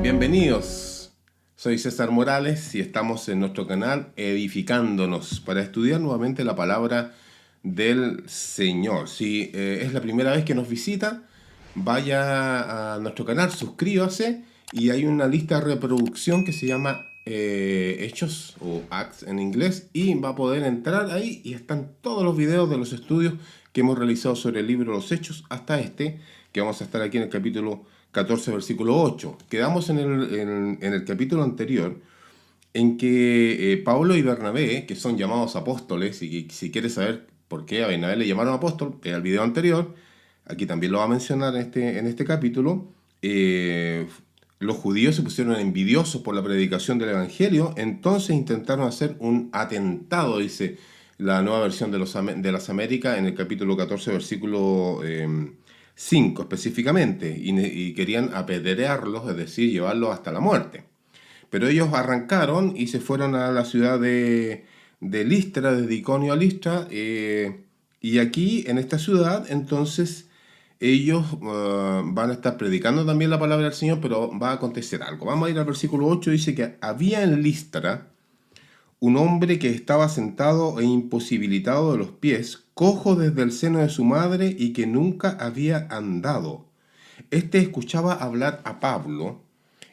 Bienvenidos, soy César Morales y estamos en nuestro canal Edificándonos para estudiar nuevamente la palabra del Señor. Si es la primera vez que nos visita, vaya a nuestro canal, suscríbase y hay una lista de reproducción que se llama Hechos o Acts en inglés y va a poder entrar ahí y están todos los videos de los estudios que hemos realizado sobre el libro de los Hechos hasta este, que vamos a estar aquí en el capítulo 14, versículo 8. Quedamos en el capítulo anterior en que Pablo y Bernabé, que son llamados apóstoles, y que, si quieres saber por qué a Bernabé le llamaron apóstol, era el video anterior, aquí también lo va a mencionar en este capítulo, los judíos se pusieron envidiosos por la predicación del Evangelio, entonces intentaron hacer un atentado, dice la nueva versión de las Américas, en el capítulo 14, versículo 5 específicamente, y querían apedrearlos, es decir, llevarlos hasta la muerte. Pero ellos arrancaron y se fueron a la ciudad de Listra, de Iconio a Listra, y aquí, en esta ciudad, entonces, ellos van a estar predicando también la palabra del Señor, pero va a acontecer algo. Vamos a ir al versículo 8, dice que había en Listra un hombre que estaba sentado e imposibilitado de los pies, cojo desde el seno de su madre y que nunca había andado. Este escuchaba hablar a Pablo,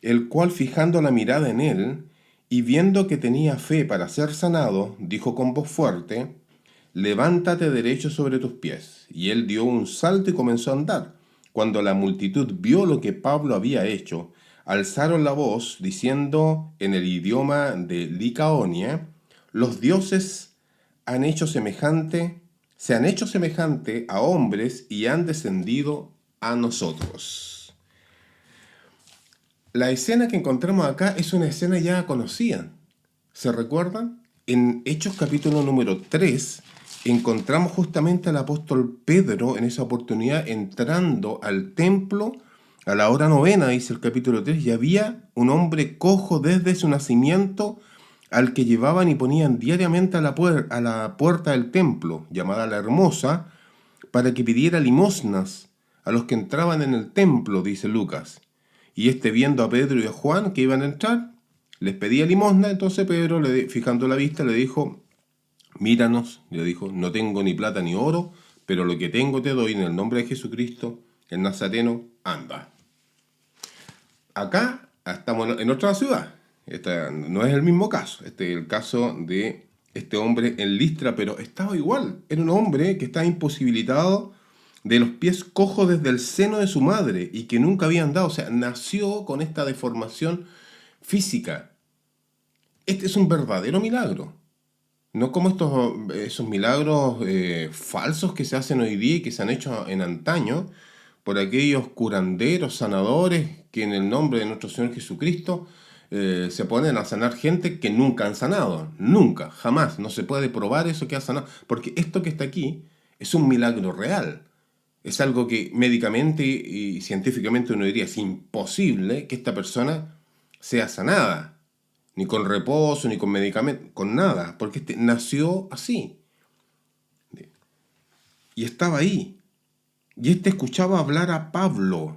el cual, fijando la mirada en él y viendo que tenía fe para ser sanado, dijo con voz fuerte: levántate derecho sobre tus pies. Y él dio un salto y comenzó a andar. Cuando la multitud vio lo que Pablo había hecho, alzaron la voz, diciendo en el idioma de Licaonia: los dioses se han hecho semejante a hombres y han descendido a nosotros. La escena que encontramos acá es una escena ya conocida. ¿Se recuerdan? En Hechos capítulo número 3 encontramos justamente al apóstol Pedro en esa oportunidad entrando al templo a la hora novena, dice el capítulo 3, y había un hombre cojo desde su nacimiento al que llevaban y ponían diariamente a la puerta del templo, llamada la Hermosa, para que pidiera limosnas a los que entraban en el templo, dice Lucas. Y viendo a Pedro y a Juan que iban a entrar, les pedía limosna. Entonces Pedro, fijando la vista, le dijo: míranos, le dijo, no tengo ni plata ni oro, pero lo que tengo te doy, en el nombre de Jesucristo, el Nazareno, anda. Acá estamos en otra ciudad. No es el mismo caso. Este es el caso de este hombre en Listra, pero estaba igual. Era un hombre que estaba imposibilitado de los pies, cojo desde el seno de su madre y que nunca había andado. O sea, nació con esta deformación física. Este es un verdadero milagro. No como esos milagros falsos que se hacen hoy día y que se han hecho en antaño por aquellos curanderos, sanadores, que en el nombre de nuestro Señor Jesucristo se ponen a sanar gente que nunca han sanado. Nunca, jamás. No se puede probar eso que ha sanado. Porque esto que está aquí es un milagro real. Es algo que médicamente y científicamente uno diría es imposible que esta persona sea sanada. Ni con reposo, ni con medicamento, con nada. Porque nació así. Y estaba ahí. Y escuchaba hablar a Pablo.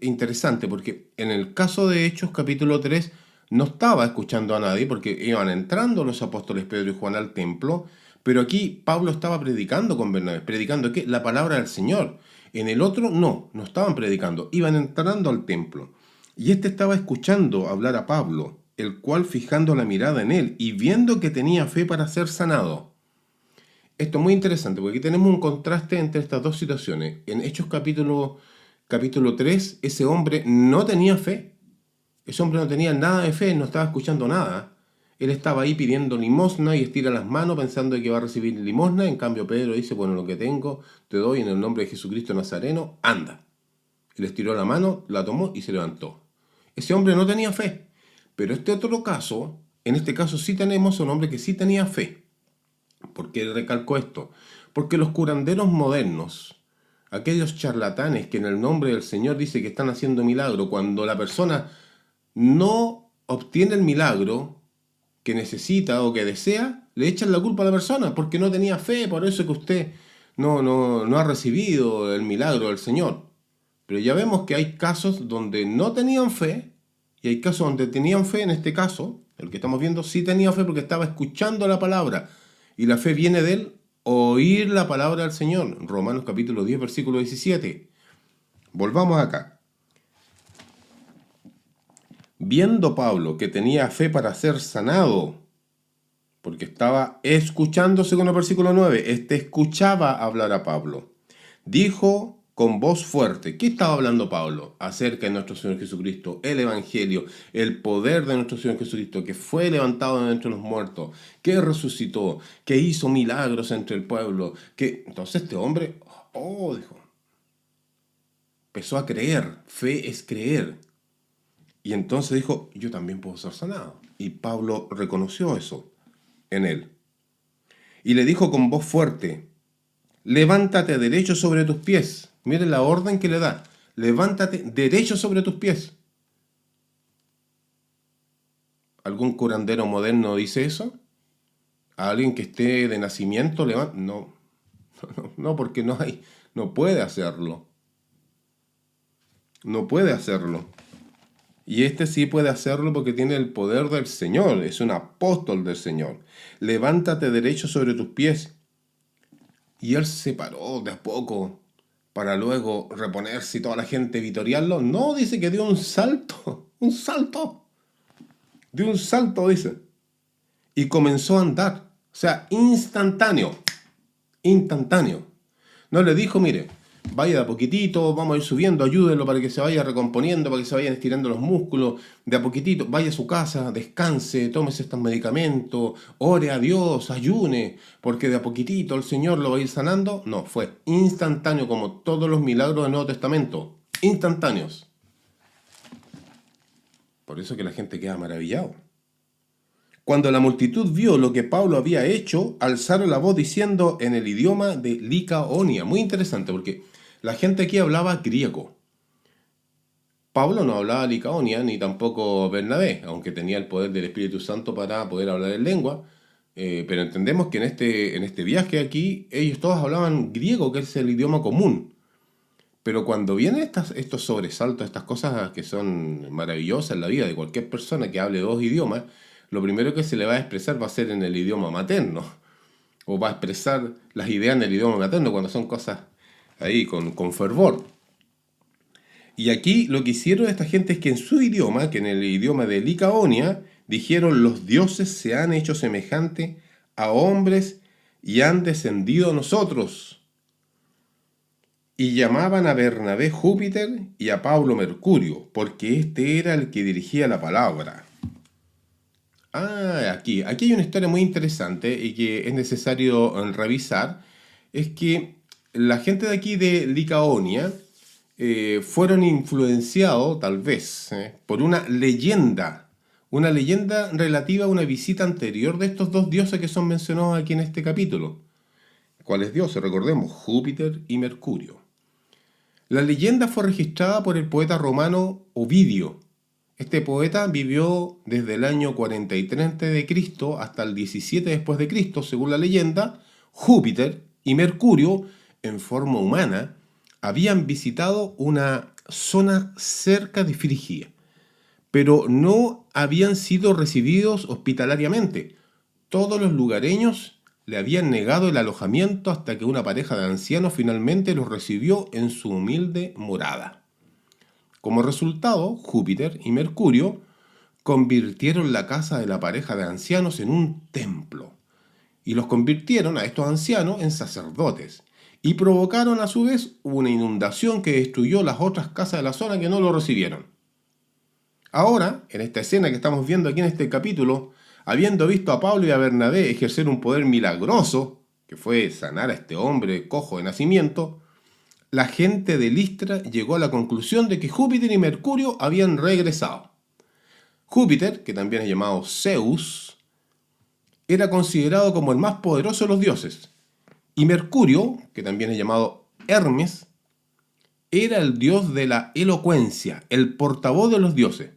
Interesante, porque en el caso de Hechos capítulo 3 no estaba escuchando a nadie, porque iban entrando los apóstoles Pedro y Juan al templo, pero aquí Pablo estaba predicando con Bernabé. ¿Predicando qué? La palabra del Señor. En el otro no estaban predicando, iban entrando al templo. Y estaba escuchando hablar a Pablo, el cual, fijando la mirada en él y viendo que tenía fe para ser sanado. Esto es muy interesante, porque aquí tenemos un contraste entre estas dos situaciones. En Hechos capítulo 3, ese hombre no tenía fe. Ese hombre no tenía nada de fe, no estaba escuchando nada. Él estaba ahí pidiendo limosna y estira las manos pensando que va a recibir limosna. En cambio Pedro dice: bueno, lo que tengo te doy en el nombre de Jesucristo Nazareno, anda. Él estiró la mano, la tomó y se levantó. Ese hombre no tenía fe. Pero otro caso, en este caso sí tenemos a un hombre que sí tenía fe. ¿Por qué recalco esto? Porque los curanderos modernos, aquellos charlatanes que en el nombre del Señor dice que están haciendo milagro, cuando la persona no obtiene el milagro que necesita o que desea, le echan la culpa a la persona porque no tenía fe. Por eso que usted no ha recibido el milagro del Señor. Pero ya vemos que hay casos donde no tenían fe y hay casos donde tenían fe. En este caso, el que estamos viendo, sí tenía fe porque estaba escuchando la palabra. Y la fe viene del oír la palabra del Señor. Romanos capítulo 10, versículo 17. Volvamos acá. Viendo Pablo que tenía fe para ser sanado, porque estaba escuchando, según el versículo 9, escuchaba hablar a Pablo, dijo con voz fuerte. ¿Qué estaba hablando Pablo? Acerca de nuestro Señor Jesucristo, el Evangelio, el poder de nuestro Señor Jesucristo, que fue levantado de entre los muertos, que resucitó, que hizo milagros entre el pueblo. Entonces este hombre, dijo, empezó a creer. Fe es creer. Y entonces dijo, yo también puedo ser sanado. Y Pablo reconoció eso en él. Y le dijo con voz fuerte, levántate derecho sobre tus pies. Miren la orden que le da. Levántate derecho sobre tus pies. ¿Algún curandero moderno dice eso? ¿A alguien que esté de nacimiento? No, porque no puede hacerlo. No puede hacerlo. Y este sí puede hacerlo porque tiene el poder del Señor, es un apóstol del Señor. Levántate derecho sobre tus pies. Y él se paró de a poco para luego reponerse y toda la gente vitoriarlo. No, dice que dio un salto, dio un salto, dice. Y comenzó a andar, o sea, instantáneo. No le dijo, mire, vaya de a poquitito, vamos a ir subiendo, ayúdenlo para que se vaya recomponiendo, para que se vayan estirando los músculos, de a poquitito, vaya a su casa, descanse, tómese estos medicamentos, ore a Dios, ayune, porque de a poquitito el Señor lo va a ir sanando. No, fue instantáneo, como todos los milagros del Nuevo Testamento, instantáneos. Por eso que la gente queda maravillado. Cuando la multitud vio lo que Pablo había hecho, alzaron la voz diciendo en el idioma de Licaonia. Muy interesante porque la gente aquí hablaba griego. Pablo no hablaba Licaonia ni tampoco Bernabé, aunque tenía el poder del Espíritu Santo para poder hablar en lengua. Pero entendemos que en este viaje aquí ellos todos hablaban griego, que es el idioma común. Pero cuando vienen estos sobresaltos, estas cosas que son maravillosas en la vida de cualquier persona que hable dos idiomas, lo primero que se le va a expresar va a ser en el idioma materno. O va a expresar las ideas en el idioma materno cuando son cosas ahí con fervor. Y aquí lo que hicieron esta gente es que en su idioma, que en el idioma de Licaonia, dijeron: los dioses se han hecho semejante a hombres y han descendido a nosotros. Y llamaban a Bernabé Júpiter y a Pablo Mercurio, porque este era el que dirigía la palabra. Aquí hay una historia muy interesante y que es necesario revisar. Es que la gente de aquí de Licaonia fueron influenciados, tal vez, por una leyenda relativa a una visita anterior de estos dos dioses que son mencionados aquí en este capítulo. ¿Cuáles dioses? Recordemos, Júpiter y Mercurio. La leyenda fue registrada por el poeta romano Ovidio. Este poeta vivió desde el año 43 a.C. hasta el 17 después de Cristo. Según la leyenda, Júpiter y Mercurio, en forma humana, habían visitado una zona cerca de Frigia, pero no habían sido recibidos hospitalariamente. Todos los lugareños le habían negado el alojamiento hasta que una pareja de ancianos finalmente los recibió en su humilde morada. Como resultado, Júpiter y Mercurio convirtieron la casa de la pareja de ancianos en un templo y los convirtieron a estos ancianos en sacerdotes y provocaron a su vez una inundación que destruyó las otras casas de la zona que no lo recibieron. Ahora, en esta escena que estamos viendo aquí en este capítulo, habiendo visto a Pablo y a Bernabé ejercer un poder milagroso, que fue sanar a este hombre cojo de nacimiento, la gente de Listra llegó a la conclusión de que Júpiter y Mercurio habían regresado. Júpiter, que también es llamado Zeus, era considerado como el más poderoso de los dioses. Y Mercurio, que también es llamado Hermes, era el dios de la elocuencia, el portavoz de los dioses.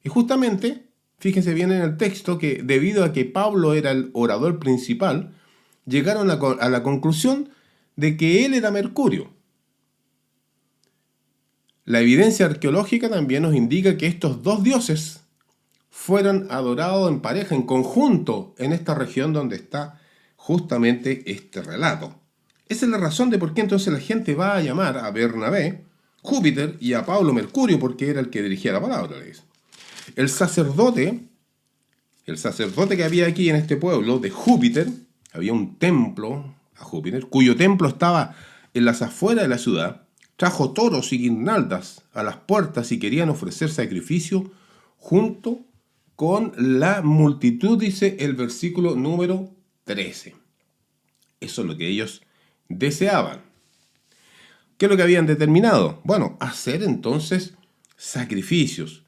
Y justamente, fíjense bien en el texto, que debido a que Pablo era el orador principal, llegaron a la conclusión de que él era Mercurio. La evidencia arqueológica también nos indica que estos dos dioses fueron adorados en pareja, en conjunto, en esta región donde está justamente este relato. Esa es la razón de por qué entonces la gente va a llamar a Bernabé Júpiter y a Pablo Mercurio, porque era el que dirigía la palabra. El sacerdote que había aquí en este pueblo de Júpiter, había un templo a Júpiter, cuyo templo estaba en las afueras de la ciudad, trajo toros y guirnaldas a las puertas y querían ofrecer sacrificio junto con la multitud, dice el versículo número 13. Eso es lo que ellos deseaban. ¿Qué es lo que habían determinado? Bueno, hacer entonces sacrificios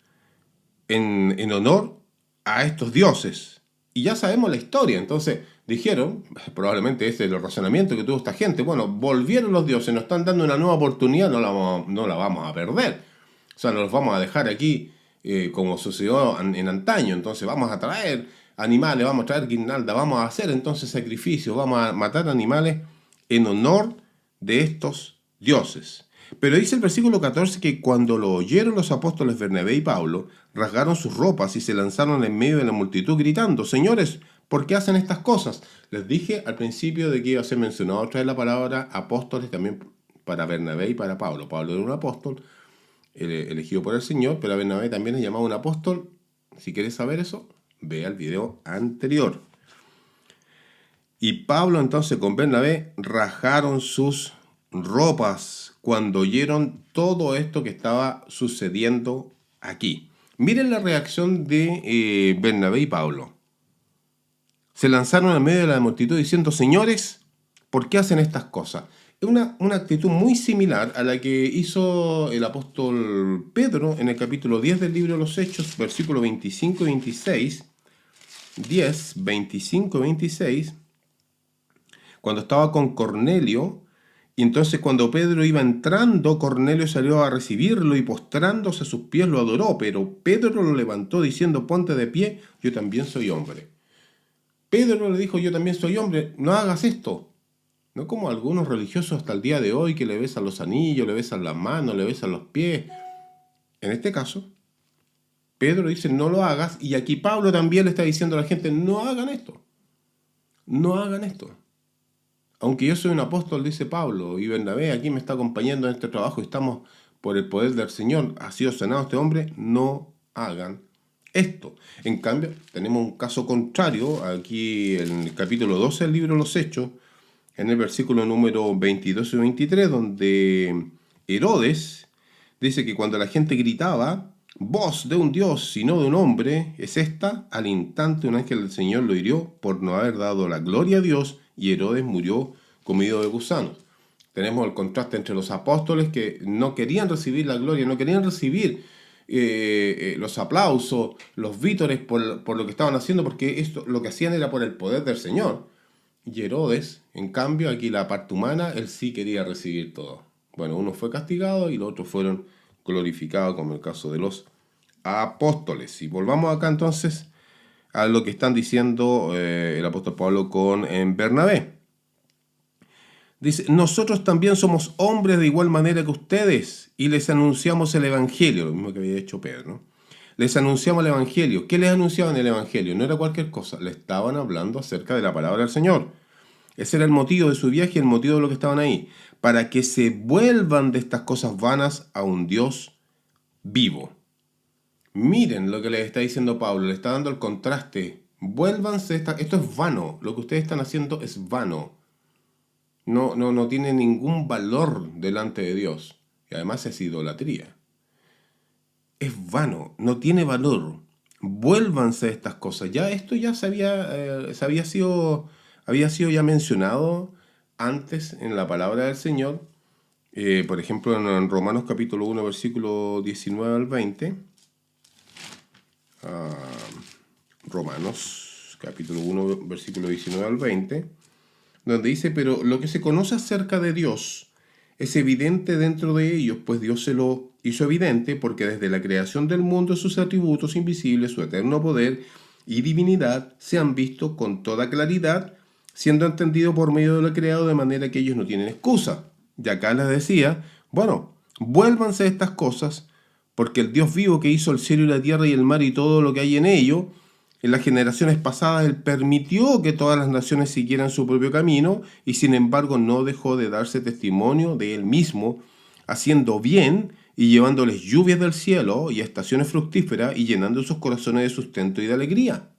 en honor a estos dioses. Y ya sabemos la historia. Entonces dijeron, probablemente ese es el razonamiento que tuvo esta gente, bueno, volvieron los dioses, nos están dando una nueva oportunidad, no la vamos a perder. O sea, no los vamos a dejar aquí como sucedió en antaño. Entonces vamos a traer animales, vamos a traer guirnalda, vamos a hacer entonces sacrificios, vamos a matar animales en honor de estos dioses. Pero dice el versículo 14 que cuando lo oyeron los apóstoles Bernabé y Pablo, rasgaron sus ropas y se lanzaron en medio de la multitud gritando, señores, ¿por qué hacen estas cosas? Les dije al principio de que iba a ser mencionado otra vez la palabra apóstoles también para Bernabé y para Pablo. Pablo era un apóstol elegido por el Señor, pero a Bernabé también es llamado un apóstol. Si quieres saber eso, ve al video anterior. Y Pablo entonces con Bernabé rajaron sus ropas cuando oyeron todo esto que estaba sucediendo aquí. Miren la reacción de Bernabé y Pablo. Se lanzaron en medio de la multitud diciendo, señores, ¿por qué hacen estas cosas? Es una actitud muy similar a la que hizo el apóstol Pedro en el capítulo 10 del libro de los Hechos, versículos 25 y 26. 10, 25 y 26. Cuando estaba con Cornelio, y entonces cuando Pedro iba entrando, Cornelio salió a recibirlo y postrándose a sus pies lo adoró, pero Pedro lo levantó diciendo, ponte de pie, yo también soy hombre. Pedro le dijo, yo también soy hombre, no hagas esto. No como algunos religiosos hasta el día de hoy que le besan los anillos, le besan las manos, le besan los pies. En este caso, Pedro dice, no lo hagas, y aquí Pablo también le está diciendo a la gente, no hagan esto. No hagan esto. Aunque yo soy un apóstol, dice Pablo, y Bernabé aquí me está acompañando en este trabajo, y estamos por el poder del Señor, ha sido sanado este hombre, no hagan esto. En cambio, tenemos un caso contrario, aquí en el capítulo 12 del libro de los Hechos, en el versículo número 22 y 23, donde Herodes dice que cuando la gente gritaba, voz de un dios y no de un hombre es esta, al instante un ángel del Señor lo hirió por no haber dado la gloria a Dios, y Herodes murió comido de gusanos. Tenemos el contraste entre los apóstoles que no querían recibir la gloria, no querían recibir los aplausos, los vítores por lo que estaban haciendo, porque esto lo que hacían era por el poder del Señor. Y Herodes, en cambio, aquí la parte humana, él sí quería recibir todo. Bueno, uno fue castigado y los otros fueron glorificados, como el caso de los apóstoles. Y volvamos acá entonces a lo que están diciendo el apóstol Pablo con Bernabé. Dice, nosotros también somos hombres de igual manera que ustedes y les anunciamos el Evangelio, lo mismo que había hecho Pedro, ¿no? Les anunciamos el Evangelio. ¿Qué les anunciaban el Evangelio? No era cualquier cosa, le estaban hablando acerca de la palabra del Señor. Ese era el motivo de su viaje, el motivo de lo que estaban ahí, para que se vuelvan de estas cosas vanas a un Dios vivo. Miren lo que les está diciendo Pablo, le está dando el contraste. Vuélvanse, esto es vano, lo que ustedes están haciendo es vano. No tiene ningún valor delante de Dios. Y además es idolatría. Es vano, no tiene valor. Vuélvanse a estas cosas. Ya esto ya había sido ya mencionado antes en la palabra del Señor. Por ejemplo, en Romanos capítulo 1, versículo 19 al 20. Romanos capítulo 1, versículo 19 al 20. Donde dice, pero lo que se conoce acerca de Dios es evidente dentro de ellos, pues Dios se lo hizo evidente porque desde la creación del mundo sus atributos invisibles, su eterno poder y divinidad se han visto con toda claridad, siendo entendido por medio de lo creado, de manera que ellos no tienen excusa. Y acá les decía, bueno, vuélvanse a estas cosas, porque el Dios vivo que hizo el cielo y la tierra y el mar y todo lo que hay en ello, en las generaciones pasadas Él permitió que todas las naciones siguieran su propio camino y sin embargo no dejó de darse testimonio de Él mismo, haciendo bien y llevándoles lluvias del cielo y estaciones fructíferas y llenando sus corazones de sustento y de alegría.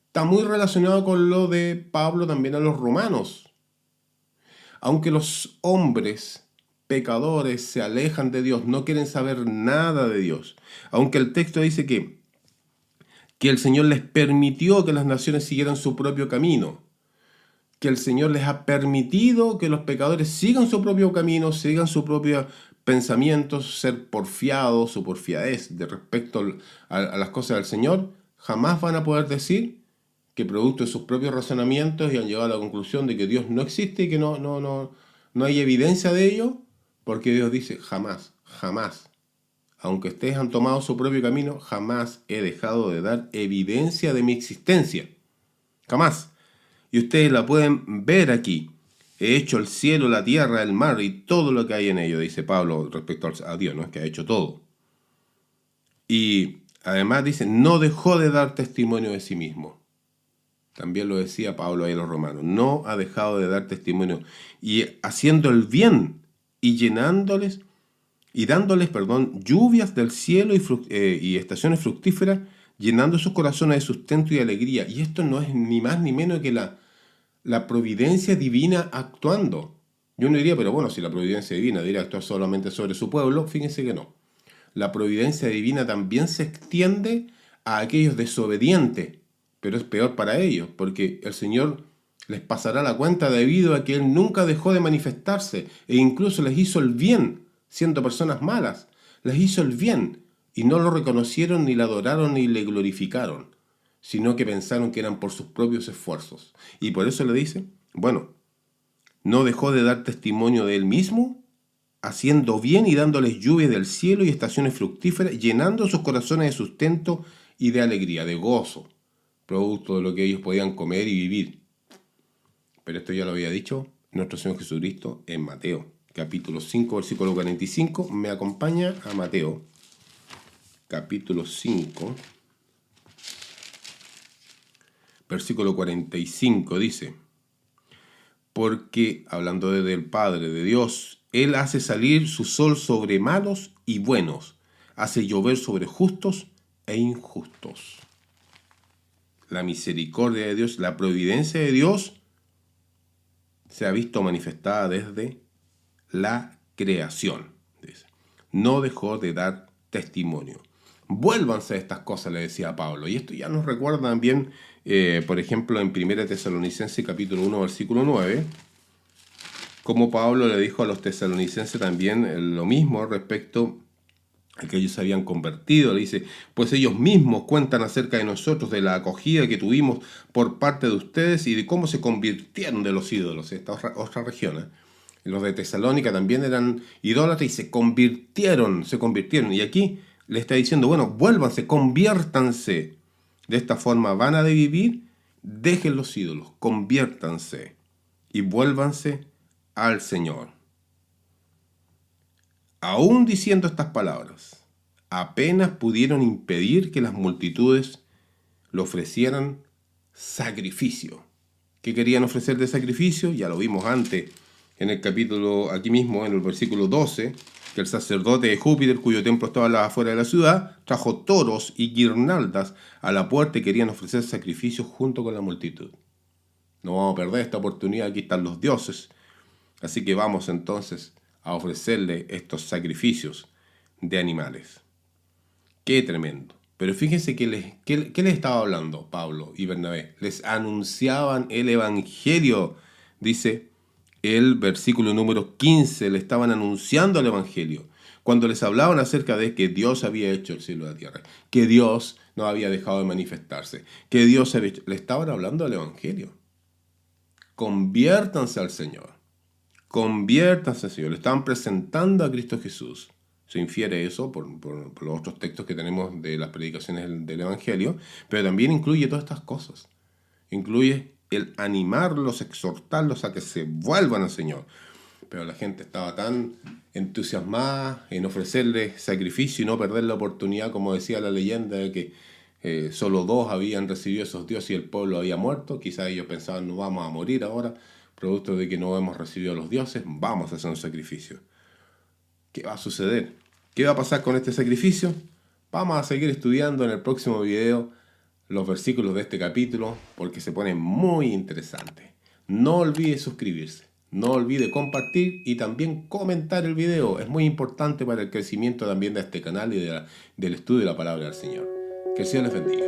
Está muy relacionado con lo de Pablo también a los romanos. Aunque los hombres pecadores se alejan de Dios, no quieren saber nada de Dios, aunque el texto dice que el Señor les permitió que las naciones siguieran su propio camino, que el Señor les ha permitido que los pecadores sigan su propio camino, sigan sus propios pensamientos, ser porfiados o porfiadez de respecto a las cosas del Señor, jamás van a poder decir que producto de sus propios razonamientos y han llegado a la conclusión de que Dios no existe y que no hay evidencia de ello, porque Dios dice jamás, jamás. Aunque ustedes han tomado su propio camino, jamás he dejado de dar evidencia de mi existencia. Jamás. Y ustedes la pueden ver aquí. He hecho el cielo, la tierra, el mar y todo lo que hay en ello, dice Pablo respecto a Dios, ¿no? Es que ha hecho todo. Y además dice, no dejó de dar testimonio de sí mismo. También lo decía Pablo ahí a los romanos. No ha dejado de dar testimonio. Y haciendo el bien y llenándoles y dándoles, lluvias del cielo y estaciones fructíferas, llenando sus corazones de sustento y de alegría. Y esto no es ni más ni menos que la providencia divina actuando. Yo no diría, pero bueno, si la providencia divina debería actuar solamente sobre su pueblo, fíjense que no. La providencia divina también se extiende a aquellos desobedientes, pero es peor para ellos, porque el Señor les pasará la cuenta debido a que Él nunca dejó de manifestarse e incluso les hizo el bien, siendo personas malas. Les hizo el bien y no lo reconocieron, ni le adoraron, ni le glorificaron, sino que pensaron que eran por sus propios esfuerzos. Y por eso le dice, bueno, no dejó de dar testimonio de Él mismo, haciendo bien y dándoles lluvia del cielo y estaciones fructíferas, llenando sus corazones de sustento y de alegría, de gozo, producto de lo que ellos podían comer y vivir. Pero esto ya lo había dicho nuestro Señor Jesucristo en Mateo, capítulo 5, versículo 45. Me acompaña a Mateo, capítulo 5, versículo 45, dice, porque, hablando del Padre, de Dios, Él hace salir su sol sobre malos y buenos, hace llover sobre justos e injustos. La misericordia de Dios, la providencia de Dios, se ha visto manifestada desde la creación. Dice. No dejó de dar testimonio. Vuélvanse a estas cosas, le decía Pablo. Y esto ya nos recuerda también, por ejemplo, en 1 Tesalonicenses capítulo 1, versículo 9, como Pablo le dijo a los tesalonicenses también lo mismo respecto a que ellos se habían convertido. Le dice, pues ellos mismos cuentan acerca de nosotros, de la acogida que tuvimos por parte de ustedes y de cómo se convirtieron de los ídolos. Esta otra región, ¿eh? Los de Tesalónica también eran idólatras y se convirtieron. Y aquí le está diciendo, bueno, vuélvanse, conviértanse. De esta forma van a vivir, dejen los ídolos, conviértanse y vuélvanse al Señor. Aún diciendo estas palabras, apenas pudieron impedir que las multitudes le ofrecieran sacrificio. ¿Qué querían ofrecer de sacrificio? Ya lo vimos antes en el capítulo, aquí mismo, en el versículo 12, que el sacerdote de Júpiter, cuyo templo estaba afuera de la ciudad, trajo toros y guirnaldas a la puerta y querían ofrecer sacrificios junto con la multitud. No vamos a perder esta oportunidad, aquí están los dioses. Así que vamos entonces a ofrecerle estos sacrificios de animales. ¡Qué tremendo! Pero fíjense que ¿qué les estaba hablando Pablo y Bernabé? Les anunciaban el Evangelio. Dice el versículo número 15, le estaban anunciando el Evangelio. Cuando les hablaban acerca de que Dios había hecho el cielo y la tierra, que Dios no había dejado de manifestarse, que Dios había hecho, le estaban hablando del Evangelio. Conviértanse al Señor. Conviértanse al Señor. Le estaban presentando a Cristo Jesús. Se infiere eso por los otros textos que tenemos de las predicaciones del Evangelio, pero también incluye todas estas cosas. Incluye el animarlos, exhortarlos a que se vuelvan al Señor. Pero la gente estaba tan entusiasmada en ofrecerle sacrificio y no perder la oportunidad, como decía la leyenda, de que solo 2 habían recibido esos dioses y el pueblo había muerto. Quizás ellos pensaban, no vamos a morir ahora, producto de que no hemos recibido a los dioses, vamos a hacer un sacrificio. ¿Qué va a suceder? ¿Qué va a pasar con este sacrificio? Vamos a seguir estudiando en el próximo video los versículos de este capítulo porque se pone muy interesante. No olvide suscribirse, no olvide compartir y también comentar el video. Es muy importante para el crecimiento también de este canal y del estudio de la palabra del Señor. Que el Señor les bendiga.